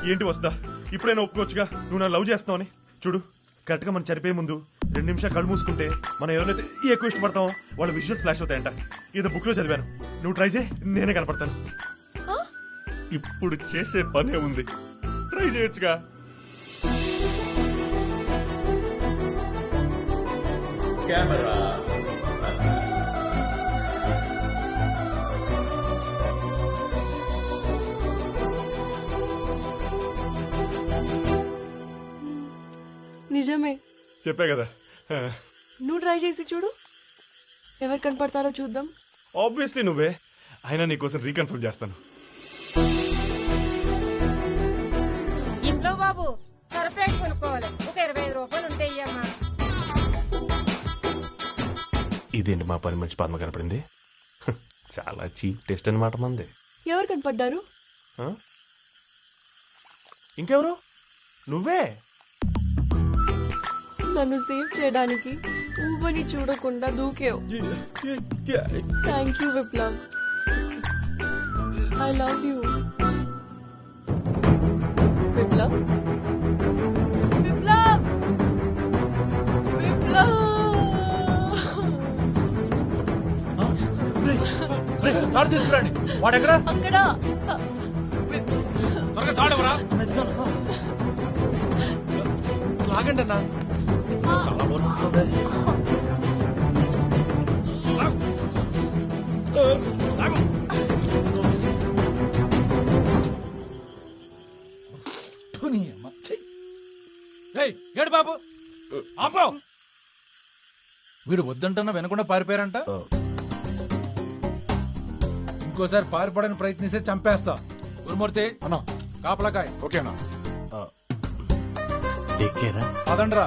ఏంటి వస్తా ఇప్పుడైనా ఒప్పుకోవచ్చుగా నువ్వు నా లవ్ చేస్తావని. చూడు కరెక్ట్ గా మనం చనిపోయే ముందు 2 నిమిషాలు కళ్ళు మూసుకుంటే మనం ఎవరైతే ఎక్కువ ఇష్టపడతామో వాళ్ళ విజువల్స్ ఫ్లాష్ అవుతాయంట. ఏదో బుక్ లో చదివాను. నువ్వు ట్రై చేయి, నేనే కనపడతాను. ఇప్పుడు చేసే పనే ఉంది, ట్రై చేయొచ్చుగా. కెమెరా నిజమే చెప్పే కదా. నువ్వు ట్రై చేసి చూడు, ఎవరు కనపడతారో చూద్దాం. ఆబ్వియస్లీ నువ్వే. అయినా నీకోసం రీకన్ఫర్మ్ చేస్తాను. ఇంట్లో బాబు సరప్యాక్ కొనుక్కోవాలి, ఒక 25 రూపాయలు ఉంటాయమ్మా. ఇదేంటి మా పని మంచి పద్మ కనపడింది. చాలా చీప్ టెస్ట్ అనమాట మంది. ఎవరు కనపడ్డారు? ఇంకెవరు? నువ్వే. నన్ను సేవ్ చేయడానికి ఊబని చూడకుండా దూకేవు. Thank you Viplav, I love you. Viplav, Viplav, Viplav. తాడు తీసుకురండి. వాడెక్కడ? అక్కడ. త్వరగా తాడవరా. లాగండి అన్నా. చాలా బాగుంటుంది. ఏడు బాబు ఆపో. వీడు వద్దంటున్నా వినకుండా పారిపోయారంట. ఇంకోసారి పారిపోవడానికి ప్రయత్నిస్తే చంపేస్తా. గురుమూర్తి అన్నా కాపలాకాయ్. ఓకేనా? అదండ్రా.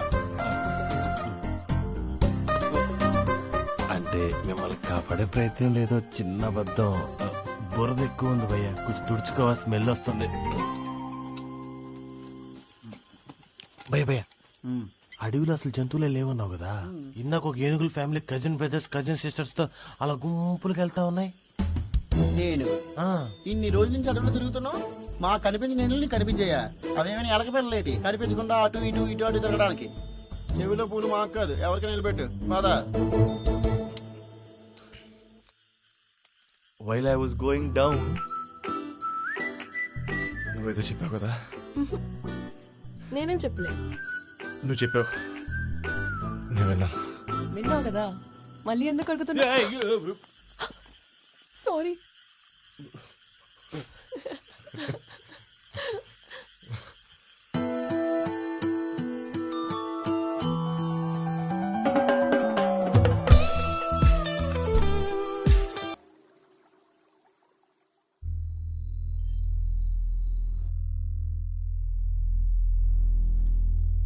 అంటే మిమ్మల్ని కాపాడే ప్రయత్నం లేదో, చిన్న అబద్ధం. బురద ఎక్కువ ఉంది భయ్య, కొంచెం తుడుచుకోవా, స్మెల్ వస్తుంది. భయ్య భయ్య, అడవిలో అసలు జంతువులే లేవన్నావు కదా, ఇందాక ఒక ఏనుగుల family cousin brothers cousin sisters తో అలా గుంపులుకి వెళ్తా ఉన్నాయి. నేను ఇన్ని రోజుల నుంచి అడవిలో తిరుగుతున్నావు, మా కనిపించిన నేను కనిపించాయా? అవేమైనా ఎలకపిల్లలేటి కనిపించకుండా అటు ఇటు ఇటు అటు తిరగడానికి? చెవిలో పూలు మాకు కాదు, ఎవరికైనా నిలబెట్టు బాదా. While I was going down, నువ్వేదో చెప్పావు కదా. నేనేం చెప్పలే. నువ్వు చెప్పావు, నేను విన్నాను. విన్నావు కదా, మళ్ళీ ఎందుకు అడుగుతున్నా? సారీ.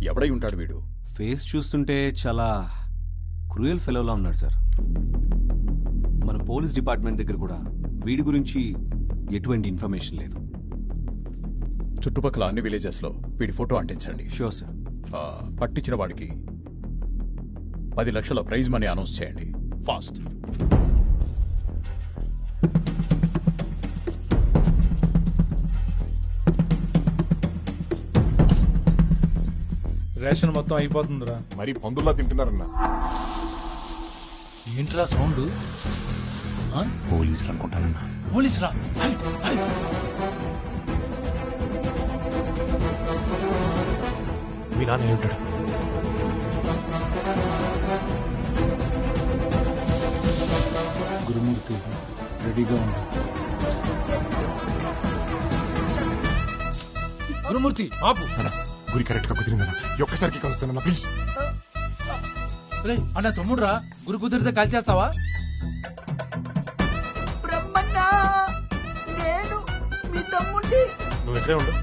ఎవడై ఉంటాడు వీడు? ఫేస్ చూస్తుంటే చాలా క్రూయల్ ఫెలోలా ఉన్నాడు సార్. మన పోలీస్ డిపార్ట్మెంట్ దగ్గర కూడా వీడి గురించి ఎటువంటి ఇన్ఫర్మేషన్ లేదు. చుట్టుపక్కల అన్ని విలేజెస్ లో వీడి ఫోటో అంటించండి. Sure sir. పట్టించిన వాడికి 10 లక్షల ప్రైజ్ మనీ అనౌన్స్ చేయండి. ఫాస్ట్. రేషన్ మొత్తం అయిపోతుందిరా. మరి పందుల్లా తింటున్నారన్నా. ఏంట్రా సౌండ్? పోలీసులు అనుకుంటానన్నా. పోలీసురా? మీ నాన్న ఉంటాడు. గురుమూర్తి రెడీగా ఉంది. గురుమూర్తి ఆపు. గురి కరెక్ట్ గా కుదిరిందన్నా, ఒక్కసారికి కలుస్తానన్నా ప్లీజ్. అన్న తమ్ముడురా, గురి కుదిరితే కాల్ చేస్తావా? బ్రహ్మన్నా, నేను మీ తమ్ముండి. నువ్వు ఎక్కడే ఉండు.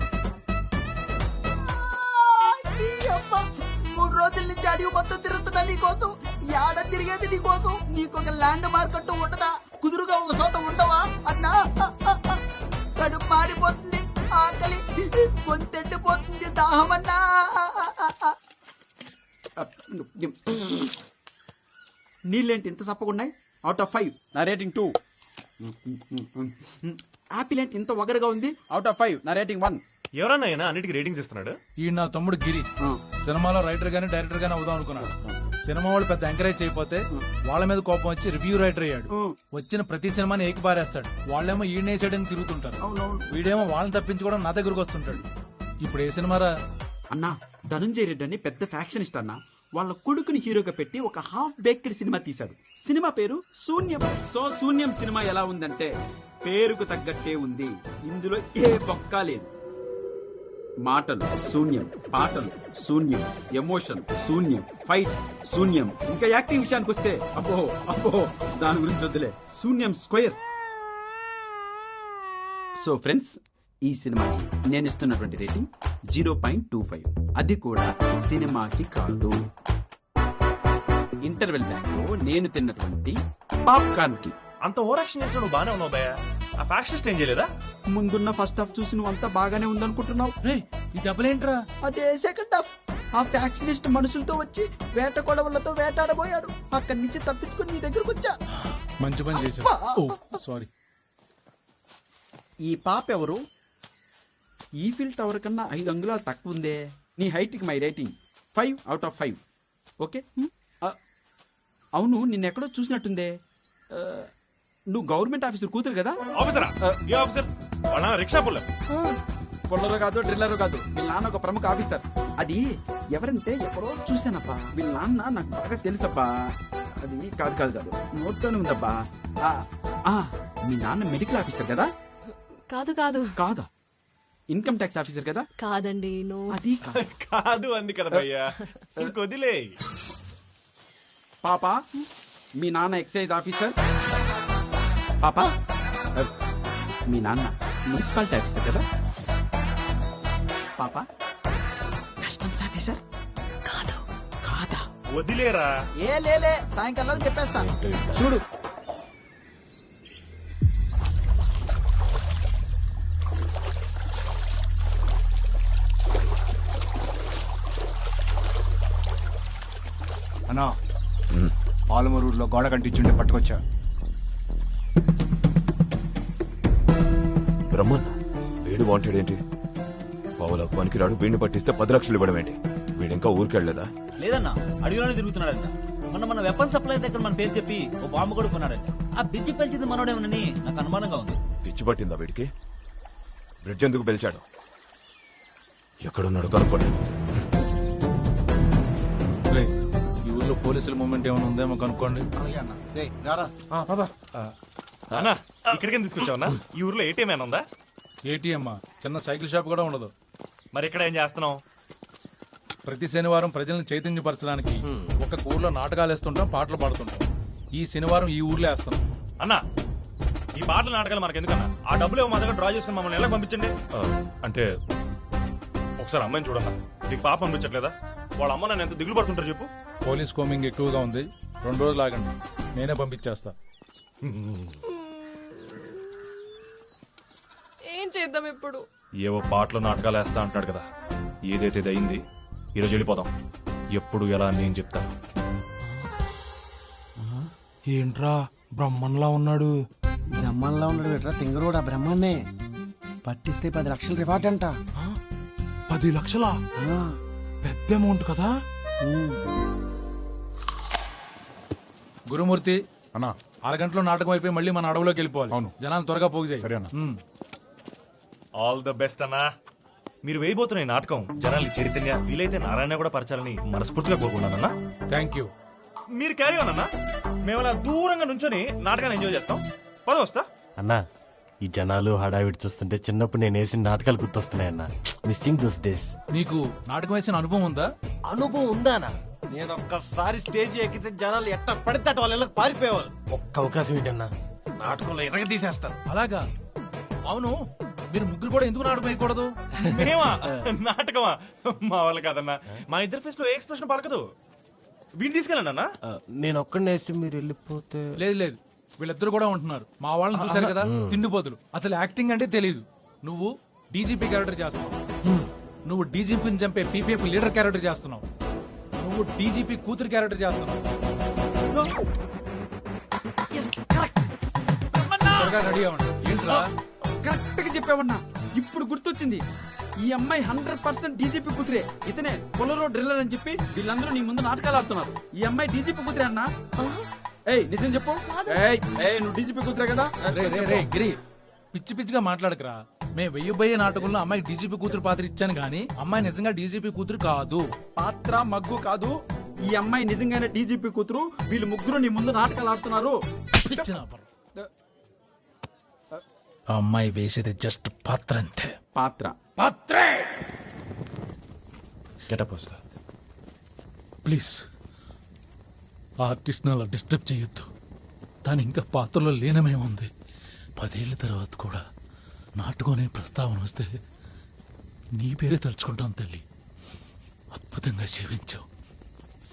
3 రోజుల నుంచి అడిగి మొత్తం తిరుగుతున్నా నీకోసం. యాడ తిరిగేది నీకోసం. నీకొక ల్యాండ్ మార్కెట్ ఉండదా? కుదురుగా ఒక చోట ఉండవా అన్నా? కడుపు మాడిపోతుంది, ఆకలి గొంతెండిపోతుంది, దాహమన్నా. నీళ్ళేంటి ఇంత చప్పకున్నాయి? అవుట్ ఆఫ్ 5 నా రేటింగ్ 2. యాపిల్ ఏంటి ఇంత వగరగా ఉంది? అవుట్ ఆఫ్ 5 నా రేటింగ్ 1. ఎవరన్నా అయినా అన్నిటికీ రేటింగ్స్ ఇస్తున్నాడు. ఈ నా తమ్ముడు గిరి సినిమాలో రైటర్ గానీ డైరెక్టర్ గానీ అవుదాం అనుకున్నాడు. సినిమా వాళ్ళు పెద్ద ఎంకరేజ్ చేయకపోతే వాళ్ళ మీద కోపం వచ్చి రివ్యూ రైటర్ అయ్యాడు. వచ్చిన ప్రతి సినిమాని ఏకిపారేస్తాడు. వాళ్ళేమో ఈడనేసాడని తిరుగుతుంటారు. వీడేమో వాళ్ళని తప్పించుకోవడం నా దగ్గరకు వస్తుంటాడు. ఇప్పుడు ఏ సినిమారా? అన్నా ధనుంజయ రెడ్డి అని పెద్ద ఫ్యాక్షనిస్ట్ అన్న వాళ్ళ కొడుకుని హీరోగా పెట్టి ఒక హాఫ్ బేక్డ్ సినిమా తీశాడు. సినిమా పేరు శూన్యం. సో శూన్యం సినిమా ఎలా ఉందంటే పేరుకు తగ్గట్టే ఉంది. ఇందులో ఏ బొక్క లేదు. మాటలు శూన్యం, పాటలు శూన్యం, ఎమోషన్ శూన్యం, ఫైట్స్ శూన్యం. ఇంకా యాక్టింగ్ విషయానికి వస్తే అబ్బో అబ్బో దాని గురించి వద్దులే. శూన్యం స్క్వేర్. సో ఫ్రెండ్స్, ఈ సినిమాకి నేను ఇస్తున్నటువంటి రేటింగ్ 0.25. అది కూడా సినిమాకి కాదు, ఇంటర్వెల్ బ్యాంక్ లో నేను తిన్నటువంటి పాప్కార్న్ కి. అంత ఓవర్ యాక్షన్ చేసిన నువ్వు బానే ఉన్నావు భయ్యా. ఆ ఫ్యాక్షనిస్ట్ ఏం చేయలేదా? ముందున్న ఫస్ట్ హాఫ్ చూసి నువ్వు అంతా బాగానే ఉందనుకుంటున్నావు. ఈ డబ్బులేంట్రా? అదే సెకండ్ హాఫ్. ఆ ఫ్యాక్షనిస్ట్ మనుషులతో వచ్చి వేట కొడవలతో వేటాడబోయాడు. అక్కడి నుంచి తప్పించుకొని నీ దగ్గరకు వచ్చా. మంచి పని చేశావు. సారీ. ఈ పాప ఎవరు? ఈఫిల్ టవర్ కన్నా 5 అంగుళాలు తక్కువ ఉందే. నీ హైట్ కి మై రేటింగ్ 5/5. ఓకే. అవును, నిన్నెక్కడో చూసినట్టుందే. నువ్వు గవర్నమెంట్ ఆఫీసర్ కూతురు కదా? ఆఫీసరా? ఏ ఆఫీసర్? వాళ్ళ రిక్షా పుల్లర్. పొల్లరు కాదు, డ్రిల్లరు కాదు. వీళ్ళ నాన్న ఒక ప్రముఖ ఆఫీసర్. అది ఎవరంటే ఎక్కడో చూశానప్పా. వీళ్ళ నాన్న నాకు బాగా తెలుసబ్బా. అది కాదు కాదు కాదు, నోట్లోనే ఉందబ్బా. మీ నాన్న మెడికల్ ఆఫీసర్ కదా? కాదు కాదు కాదా? ఇన్కమ్ ట్యాక్స్ ఆఫీసర్ కదా? కాదండి. అది కాదు అంది కదా భయ్యా. ఇంకొదిలే. పాప, మీ నాన్న ఎక్సైజ్ ఆఫీసర్. పాప, మీ నాన్న మున్సిపాలిటీ ఆఫీసర్ కదా? పాప, కస్టమ్స్ ఆఫీసర్ కాదు. కాదా? వదిలేరా. ఏ లేలే, సాయంకాలం చెప్పేస్తాను. చూడు, అన్నా పాలమూరులో గోడ కంటించుండే పట్టుకొచ్చా. బ్రహ్మన్ వీడు వాంటెడ్ ఏంటి? పావులకు పనికిరాడు. వీడిని పట్టిస్తే 10 లక్షలు ఇవ్వడం ఏంటి? వీడు ఇంకా ఊరికెళ్ళలేదా? లేదన్నా, అడవిలోనే తిరుగుతున్నాడంట. మన వెపన్ సప్లై దగ్గర మన పేరు చెప్పి ఓ బాంబు కూడా కొన్నాడంట. ఆ బ్రిడ్జి పెంచింది మనోడేమోనని నాకు అనుమానంగా ఉంది. పిచ్చి పట్టిందా వీడికి? బ్రిడ్జ్ ఎందుకు పెంచాడు? ఎక్కడున్నాడు కనుక్కోండి. ఈ ఊర్లో పోలీసుల మూమెంట్ ఏమైనా ఉందేమో కనుక్కోండి. అన్నా ఇక్కడికి తీసుకొచ్చావన్నా? ఈ ఊర్లో ఏటీఎం ఏమైనా ఉందా? ఏటీఎం? చిన్న సైకిల్ షాప్ కూడా ఉండదు. మరి ఇక్కడ ఏం చేస్తున్నావు? ప్రతి శనివారం ప్రజలను చైతన్యపరచడానికి ఒక ఊర్లో నాటకాలు వేస్తుంటాం, పాటలు పాడుతుంటాం. ఈ శనివారం ఈ ఊర్లో వేస్తాం. అన్నా ఈ పాటల నాటకాలు మనకి ఎందుకన్నా? ఆ డబ్బులు మా దగ్గర డ్రా చేసుకుని మమ్మల్ని ఎలా పంపించండి. అంటే ఒకసారి అమ్మాయిని చూడన్నా. నీకు పాప పంపించట్లేదా? వాళ్ళ అమ్మ నన్ను ఎంత దిగులు పడుతుంటారు చెప్పు. పోలీస్ కోమింగ్ ఎక్కువగా ఉంది. 2 రోజులు ఆగండి, నేనే పంపించేస్తా. ఏం చేద్దాం ఇప్పుడు? ఏవో పాటలు నాటకాలు వేస్తా అంటాడు కదా. ఏదైతే అయింది, ఈరోజు వెళ్ళిపోదాం. ఎప్పుడు ఎలా నేను చెప్తా. ఏంట్రా బ్రహ్మన్లా ఉన్నాడు? బ్రహ్మంలో ఉన్నాడు బెట్రా తింగరోడా. బ్రహ్మన్నే పట్టిస్తే 10 లక్షలు రివార్డ్ అంట. 10 లక్షలా? పెద్ద అమౌంట్ కదా. గురుమూర్తి అన్నా 6 గంటలో నాటకం అయిపోయి మళ్ళీ మన అడవిలోకి వెళ్ళిపోవాలి. అవును. జనాలు త్వరగా పోగు చేయి. సరే అన్న. ఆల్ ద బెస్ట్ అన్నా. మీరు వేయబోతున్న ఈ నాటకం జనాలకి చైతన్య, వీలైతే నారాయణ కూడా పరచాలని మనస్ఫూర్తిగా కోరుకున్నానన్నా. Thank you. మీరు క్యారీ ఆన్ అన్నా. మేము అలా దూరంగా నుంచొని నాటకాన్ని ఎంజాయ్ చేస్తాం. పద వస్తా. అన్నా ఈ జనాలు హడావిడి చూస్తుంటే చిన్నప్పుడు నేను వేసిన నాటకాలు గుర్తొస్తున్నాయన్నా. Missing those days. నీకు నాటకం వేసిన అనుభవం ఉందా? అనుభవం ఉందానా? నేను ఒక్కసారి స్టేజ్ ఎక్కితే జనాలు ఎట్ట పడితే అటు వాళ్ళ ఇళ్ళకి పారిపోయేవాళ్ళు. ఒక్క అవకాశం ఏంటన్నా, నాటకంలో ఎరగ తీసేస్తాను. అలాగా? అవును, మీరు ముగ్గురు కూడా ఎందుకు నాటకం వేయకూడదు? మేమా? నాటకమా? మా వాళ్ళు కాదన్నా. మా ఇద్దరు ఫేస్ లో ఏ ఎక్స్ప్రెషన్ పలకదు. వీడిని తీసుకెళ్ళండి అన్నా. నేను ఒక్కడిని వేస్తే మీరు వెళ్ళిపోతే. లేదు లేదు, వీళ్ళిద్దరు కూడా ఉంటున్నారు. మా వాళ్ళని చూశారు కదా, తిండిపోతులు. అసలు యాక్టింగ్ అంటే తెలియదు. నువ్వు డీజీపీ క్యారెక్టర్ చేస్తున్నావు. నువ్వు డీజీపీని చంపే పీపీఎఫ్ లీడర్ క్యారెక్టర్ చేస్తున్నావు. నువ్వు డీజీపీ కూతురు క్యారెక్టర్ చేస్తున్నావు. త్వరగా రెడీ అవ్వండి. ఏంట్రా? కరెక్ట్ గా చెప్పావన్నా. ఇప్పుడు గుర్తొచ్చింది. ఈ అమ్మాయి 100% డీజీపీ కూతురే. ఇతనే పొలరో డ్రిల్లర్ అని చెప్పి వీళ్ళందరూ నీ ముందు నాటకాలు ఆడుతున్నారు. ఈ అమ్మాయి డీజీపీ కూతురే అన్నా. ఏయ్ నిజం చెప్పు. ఏయ్ నువ్వు డీజీపీ కూతురే కదా? రే గిరి, పిచ్చి పిచ్చిగా మాట్లాడకరా. మేము వెయ్యి నాటకంలో అమ్మాయికి డీజీపీ కూతురు పాత్ర ఇచ్చాను గానీ అమ్మాయి నిజంగా డీజీపీ కూతురు కాదు. పాత్ర మగ్గు కాదు. ఈ అమ్మాయి నిజంగానే డీజీపీ కూతురు. వీళ్ళు ముగ్గురు నీ ముందు నాటకాలు ఆడుతున్నారు. ఆ అమ్మాయి వేసేది జస్ట్ పాత్ర అంతే. పాత్రే. గెటప్ వస్తా. ప్లీజ్ ఆర్టిస్ట్ అలా డిస్టర్బ్ చేయొద్దు. తను ఇంకా పాత్రలో లీనమేముంది. 10 ఏళ్ల తర్వాత కూడా నాటకం అనే ప్రస్తావన వస్తే నీ పేరే తలుచుకుంటాం తల్లి. అద్భుతంగా జీవించావు.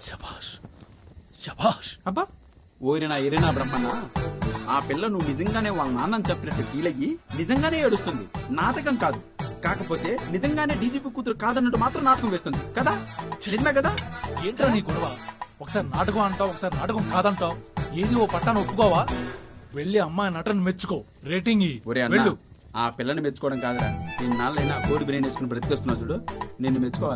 శభాష్ శభాష్. అబ్బా ఓరినా ఎరినా బ్రహ్మణ, ఆ పిల్ల నువ్వు నిజంగానే వాళ్ళ నాన్నని చెప్పినట్టు ఫీల్ అయ్యి నిజంగానే ఏడుస్తుంది. నాటకం కాదు. కాకపోతే నిజంగానే డీజీపీ కూతురు కాదన్నట్టు మాత్రం నాటకం వేస్తుంది కదా? నిజమే కదా? ఏంట్రా నీ గొడవ? ఒకసారి నాటకం అంటావు, ఒకసారి నాటకం కాదంటావు. ఏది ఓ పట్టాను ఒప్పుకోవా? వెళ్ళి అమ్మాయి నటన మెచ్చుకో. రేటింగ్ వెళ్ళు. ఆ పిల్లని మెచ్చుకోవడం కాదురా. 2 నాళ్ళైనా కోడి బ్రెయిన్ వేసుకుని బ్రతికేస్తున్నావు చూడు. నిన్ను మెచ్చుకోవాలి.